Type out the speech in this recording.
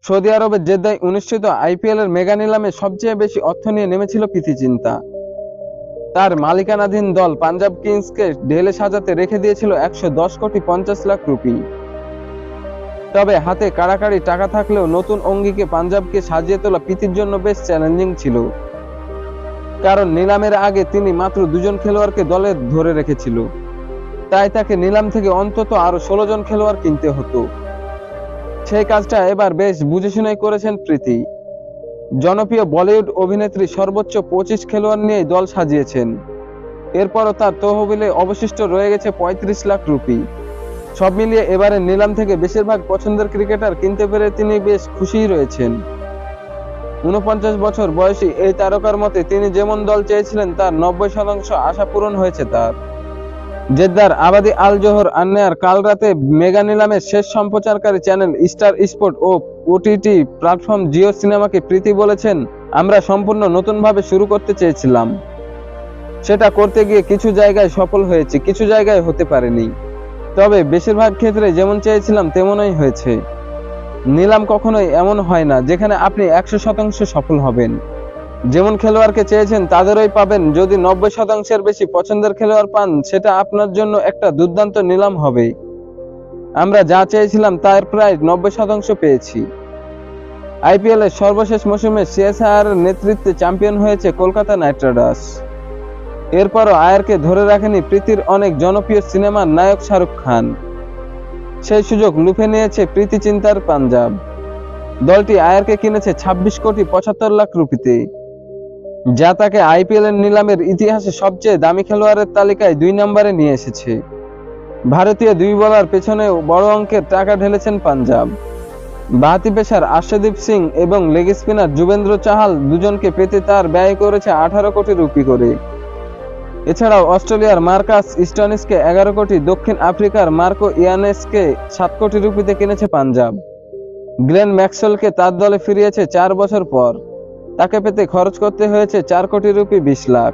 Saudi আরবের জেদ্দায় অনুষ্ঠিত IPL এর মেগা নিলামে সবচেয়ে বেশি অর্থ নিয়ে নেমেছিল প্রীতি জিন্তা। তার মালিকানাধীন দল পাঞ্জাব কিংসকে ঢেলে সাজাতে রেখে দিয়েছিল 110,50,00,000 রুপি। তবে হাতে কাড়াকাড়ি টাকা থাকলেও নতুন অঙ্গিকে পাঞ্জাবকে সাজিয়ে তোলা প্রীতির জন্য বেশ চ্যালেঞ্জিং ছিল, কারণ নিলামের আগে তিনি মাত্র 2 জন খেলোয়াড়কে দলে ধরে রেখেছিল। তাই তাকে নিলাম থেকে অন্তত আরো 16 জন খেলোয়াড় কিনতে হতো। সেই কাজটা এবার বেশ বুঝে শুনেই করেছেন প্রীতি। জনপ্রিয় বলিউড অভিনেত্রী সর্বোচ্চ 25 খেলোয়াড় নিয়ে দল সাজিয়েছেন। এরপরও তার তহবিলে অবশিষ্ট রয়ে গেছে 35 লাখ রুপি। সব মিলিয়ে এবারে নিলাম থেকে বেশিরভাগ পছন্দের ক্রিকেটার কিনতে পেরে তিনি বেশ খুশিই রয়েছেন। 49 বছর বয়সী এই তারকার মতে তিনি যেমন দল চেয়েছিলেন তার 90% আশা পূরণ হয়েছে তার। জেদ্দার আবাদি আল জোহর আন্নেয়ার কাল রাতে মেগা নিলামের শেষ সম্প্রচারকারী চ্যানেল স্টার স্পোর্ট ও ওটিটি প্ল্যাটফর্ম জিও সিনেমাকে প্রীতি বলেছেন, আমরা সম্পূর্ণ নতুনভাবে শুরু করতে চেয়েছিলাম। সেটা করতে গিয়ে কিছু জায়গায় সফল হয়েছে, কিছু জায়গায় হতে পারেনি। তবে বেশিরভাগ ক্ষেত্রে যেমন চেয়েছিলাম তেমনই হয়েছে। নিলাম কখনোই এমন হয় না যেখানে আপনি 100% সফল হবেন। যেমন খেলোয়াড়কে চেয়েছেন তাদেরই পাবেন। যদি 90%-এর বেশি পছন্দের খেলোয়াড় পান, সেটা আপনার জন্য একটা দুর্দান্ত নিলাম হবে। আমরা যা চেয়েছিলাম তার প্রায় 90% পেয়েছি। আইপিএল এর সর্বশেষ মৌসুমে সিএসআর নেতৃত্বে চ্যাম্পিয়ন হয়েছে কলকাতা নাইট রাইডার্স। এরপরও আয়ারকে ধরে রাখেনি প্রীতির অনেক জনপ্রিয় সিনেমার নায়ক শাহরুখ খান। সেই সুযোগ লুফে নিয়েছে প্রীতি চিন্তার পাঞ্জাব। দলটি আয়ারকে কিনেছে 26,75,00,000 রুপিতে, যা তাকে আইপিএল এর নিলামের ইতিহাসে সবচেয়ে দামি খেলোয়াড়ের তালিকায় 2 নম্বরে নিয়ে এসেছে। ভারতীয় 2 বোলার পেছনেও বড় অঙ্কের টাকা ঢেলেছেন পাঞ্জাব। বাঁহাতি পেসার আর্শদীপ সিং এবং লেগ স্পিনার যুবেন্দ্র চাহাল দুজনকে পেতে তার ব্যয় করেছে 18 কোটি রুপি করে। এছাড়াও অস্ট্রেলিয়ার মার্কাস স্টোনিসকে 11 কোটি, দক্ষিণ আফ্রিকার মার্কো ইয়ানেসকে 7 কোটি রুপিতে কিনেছে পাঞ্জাব। গ্লেন ম্যাক্সওয়েলকে তার দলে ফিরিয়েছে 4 বছর পর। তাকে পেতে খরচ করতে হয়েছে 4 কোটি রুপি 20 লাখ।